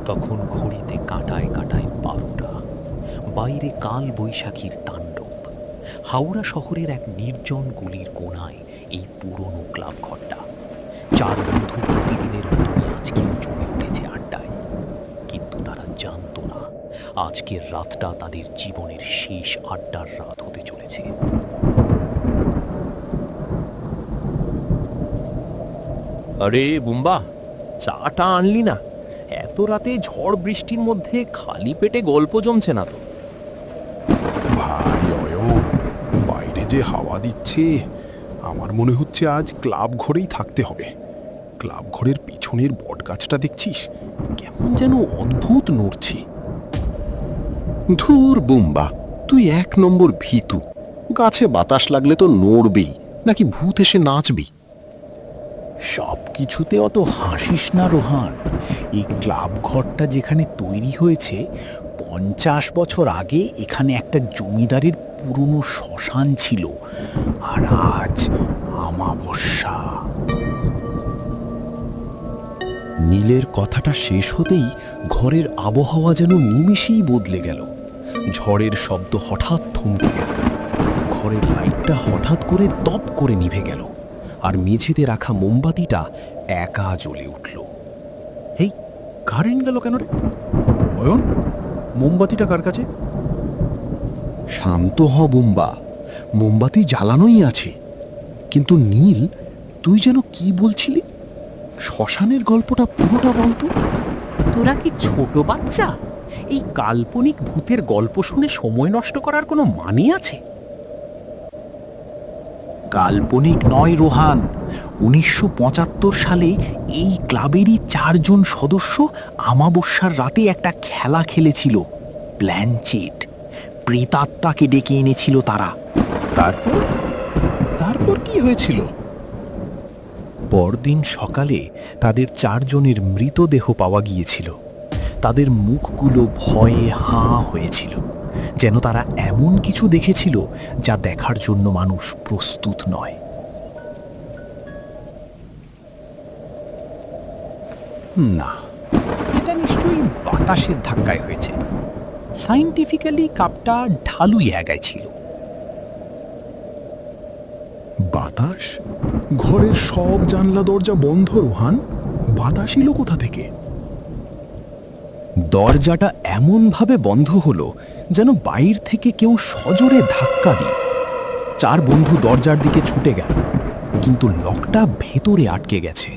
তখন ঘড়িতে কাঁটায় কাঁটায় 12টা। বাইরে কাল বৈশাখীর তাণ্ডব। হাওড়া শহরের এক নির্জন গলির কোণায় এই পুরনো ক্লাব ঘরটা। চার বন্ধু প্রতিদিনের মতোই আজকেও জমে উঠেছে আড্ডায়। কিন্তু তারা জানতো না আজকের রাতটা তাদের জীবনের শেষ আড্ডার রাত হতে চলেছে। আরে বুম্বা, চাটা আনলি না? এত রাতে ঝড় বৃষ্টির মধ্যে খালি পেটে গল্প জমছে না তো? ভাই অয়ন, বাইরে যে হাওয়া দিচ্ছে, আমার মনে হচ্ছে আজ ক্লাব ঘরেই থাকতে হবে। ক্লাব ঘরের পিছনের বটগাছটা দেখছিস, কেমন যেন অদ্ভুত নড়ছে। ধুর বুম্বা, তুই এক নম্বর ভীতু। গাছে বাতাস লাগলে তো নড়বেই, নাকি ভূত এসে নাচবি? সব কিছুতে অত হাসিস না রোহান। এই ক্লাব ঘরটা যেখানে তৈরি হয়েছে 50 বছর আগে এখানে একটা জমিদারের পুরনো শ্মশান ছিল, আর আজ আমাবস্যা। নীলের কথাটা শেষ হতেই ঘরের আবহাওয়া যেন নিমেষেই বদলে গেল। ঝড়ের শব্দ হঠাৎ থমকে গেল। ঘরের লাইটটা হঠাৎ করে দপ করে নিভে গেল, আর মেঝেতে রাখা মোমবাতিটা একা জ্বলে উঠল। এই কারেন্ট গেল কেন রে অয়ন? মোমবাতিটা কার কাছে? শান্ত হ বুম্বা, মোমবাতি জ্বালানোই আছে। কিন্তু নীল, তুই যেন কি বলছিলি? শ্মশানের গল্পটা পুরোটা বলতো। তোরা কি ছোট বাচ্চা? এই কাল্পনিক ভূতের গল্প শুনে সময় নষ্ট করার কোনো মানে আছে? কাল্পনিক নয় রোহান, 1975 সালে এই ক্লাবেরই 4 জন সদস্য আমাবস্যার রাতে একটা খেলা খেলেছিল, প্ল্যানচেট। প্রেতাত্মাকে ডেকে এনেছিল তারা। তারপর তারপর কি হয়েছিল? পরদিন সকালে তাদের 4 জনের মৃতদেহ পাওয়া গিয়েছিল। তাদের মুখগুলো ভয়ে হাঁ হয়েছিল, যেন তারা এমন কিছু দেখেছিল যা দেখার জন্য মানুষ প্রস্তুত নয়। না, এটা নিশ্চয়ই বাতাসের ধাক্কায় হয়েছে। সাইন্টিফিক্যালি কাপটা ঢালু জায়গায় ছিল। বাতাস? ঘরের সব জানলা দরজা বন্ধ রোহান, বাতাস এলো কোথা থেকে? দরজাটা এমনভাবে বন্ধ হলো যেন বাইর থেকে কেউ সজোরে ধাক্কা দিল। 4 বন্ধু দরজার দিকে ছুটে গেল, কিন্তু লকটা ভেতরে আটকে গেছে।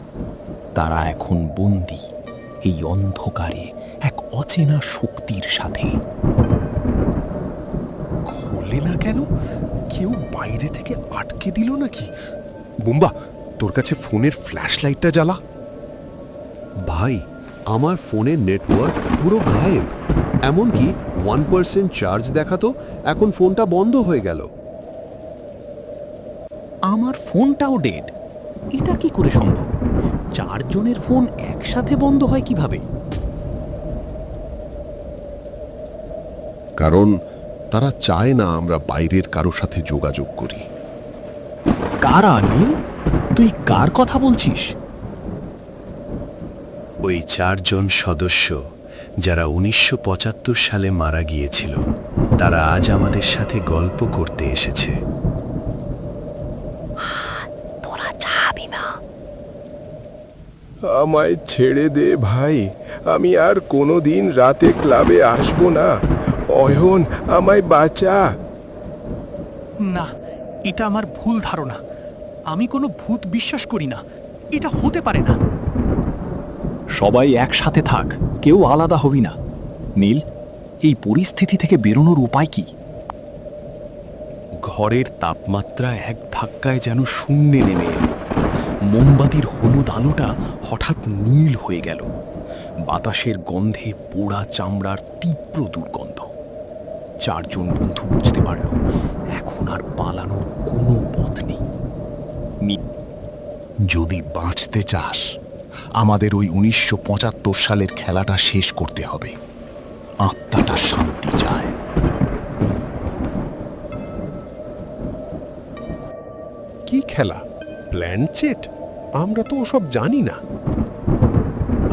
তারা এখন বন্দী এই অন্ধকারে এক অচেনা শক্তির সাথে। খুললে না কেন? কেউ বাইরে থেকে আটকে দিল নাকি? বুম্বা, তোর কাছে ফোনের ফ্ল্যাশ লাইটটা জ্বালা। ভাই, আমার ফোনের নেটওয়ার্ক পুরো গায়েব। এমনকি 1% চার্জ দেখাতো, এখন ফোনটা বন্ধ হয়ে গেল। আমার ফোনটাও ডেড। এটা কি করে সম্ভব? 4 জনের ফোন একসাথে বন্ধ হয় কিভাবে? কারণ তারা চায় না আমরা বাইরের কারো সাথে যোগাযোগ করি। কারা নীল? তুই কার কথা বলছিস? ওই 4 জন সদস্য যারা 1975 সালে মারা গিয়েছিল, তারা আজ আমাদের সাথে গল্প করতে এসেছে। তোরা যাবি না? আমায় ছেড়ে দে ভাই, আমি আর কোনোদিন রাতে ক্লাবে আসবো না। অয়ন, আমায় বাঁচা। না, এটা আমার ভুল ধারণা। আমি কোনো ভূত বিশ্বাস করি না। এটা হতে পারে না। সবাই একসাথে থাক, কেউ আলাদা হবি না। নীল, এই পরিস্থিতি থেকে বেরোনোর উপায় কি? ঘরের তাপমাত্রা এক ধাক্কায় যেন শূন্যে নেমে এলো। মোমবাতির হলুদ আলোটা হঠাৎ নীল হয়ে গেল। বাতাসের গন্ধে পোড়া চামড়ার তীব্র দুর্গন্ধ। 4 জন বন্ধু বুঝতে পারল এখন আর পালানোর কোনো পথ নেই। যদি বাঁচতে চাস, আমাদের ওই 1975 সালের খেলাটা শেষ করতে হবে। আত্মাটা শান্তি চায়। কি খেলা? প্ল্যানচেট? আমরা তো ওসব জানি না।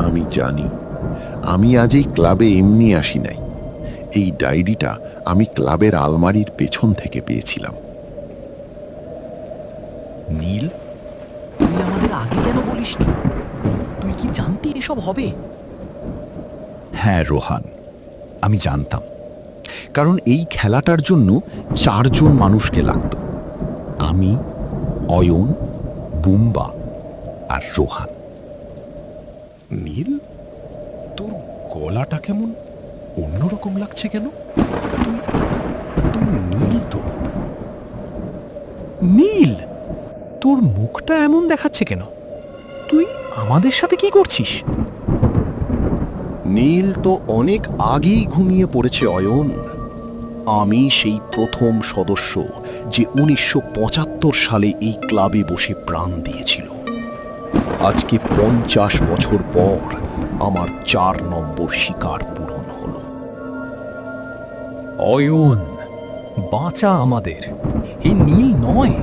আমি জানি, আমি আজ এই ক্লাবে এমনি আসি নাই। এই ডায়েরিটা আমি ক্লাবের আলমারির পেছন থেকে পেয়েছিলাম। নীল, তুই আমাদের আগে কেন বলিসনি? তুই কি জানতি এসব হবে? হ্যাঁ রোহান, আমি জানতাম, কারণ এই খেলাটার জন্য 4 জন মানুষকে লাগত। আমি, অয়ন, বুম্বা আর রোহান। নীল, তোর গলাটা কেমন অন্যরকম লাগছে কেন? তুই তুই নীল তো। নীল, তোর মুখটা এমন দেখাচ্ছে কেন? তুই আমাদের সাথে কি করছিস? নীল তো অনেক আগেই ঘুমিয়ে পড়েছে অয়ন। আমি সেই প্রথম সদস্য যে 1975 সালে এই ক্লাবে বসে প্রাণ দিয়েছিল। আজকে 50 বছর পর আমার 4 নম্বর শিকার পূরণ হলো। অয়ন, বাঁচা আমাদের, এই নীল নয়।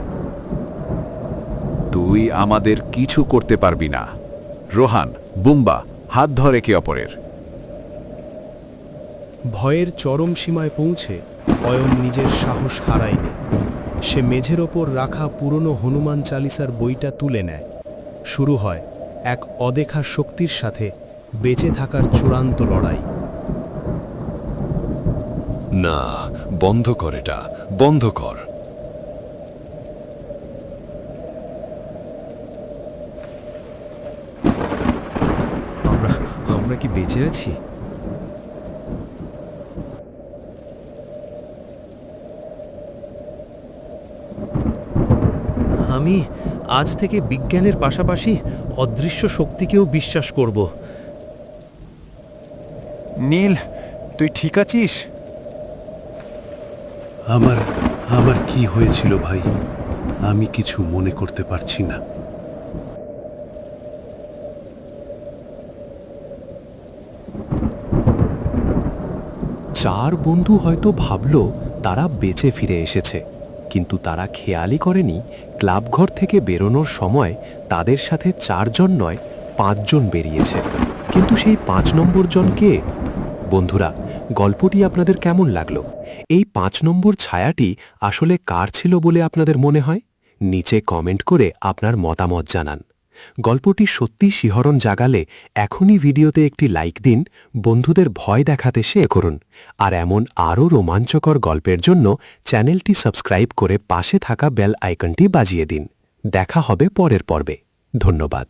তুই আমাদের কিছু করতে পারবি না। রোহান, বুম্বা, হাত ধর একে অপরের। ভয়ের চরম সীমায় পৌঁছে অয়ন নিজের সাহস হারায়নি। সে মেঝের ওপর রাখা পুরনো হনুমান চালিসার বইটা তুলে নেয়। শুরু হয় এক অদেখা শক্তির সাথে বেঁচে থাকার চূড়ান্ত লড়াই। না, বন্ধ কর, এটা বন্ধ কর। আমরা কি বেঁচে আছি? আমি আজ থেকে বিজ্ঞানের পাশাপাশি অদৃশ্য শক্তিকেও বিশ্বাস করব। নীল, তুই ঠিক আছিস? আমার কি হয়েছিল ভাই? আমি কিছু মনে করতে পারছি না। চার বন্ধু হয়তো ভাবল তারা বেঁচে ফিরে এসেছে, কিন্তু তারা খেয়ালই করেনি ক্লাবঘর থেকে বেরোনোর সময় তাদের সাথে 4 জন নয় 5 জন বেরিয়েছে। কিন্তু সেই 5 নম্বর জন কে? বন্ধুরা, গল্পটি আপনাদের কেমন লাগলো? এই 5 নম্বর ছায়াটি আসলে কার ছিল বলে আপনাদের মনে হয়? নিচে কমেন্ট করে আপনার মতামত জানান। গল্পটি সত্যি শিহরণ জাগালে এখনই ভিডিওতে একটি লাইক দিন, বন্ধুদের ভয় দেখাতে শেয়ার করুন, আর এমন আরও রোমাঞ্চকর গল্পের জন্য চ্যানেলটি সাবস্ক্রাইব করে পাশে থাকা বেল আইকনটি বাজিয়ে দিন। দেখা হবে পরের পর্বে। ধন্যবাদ।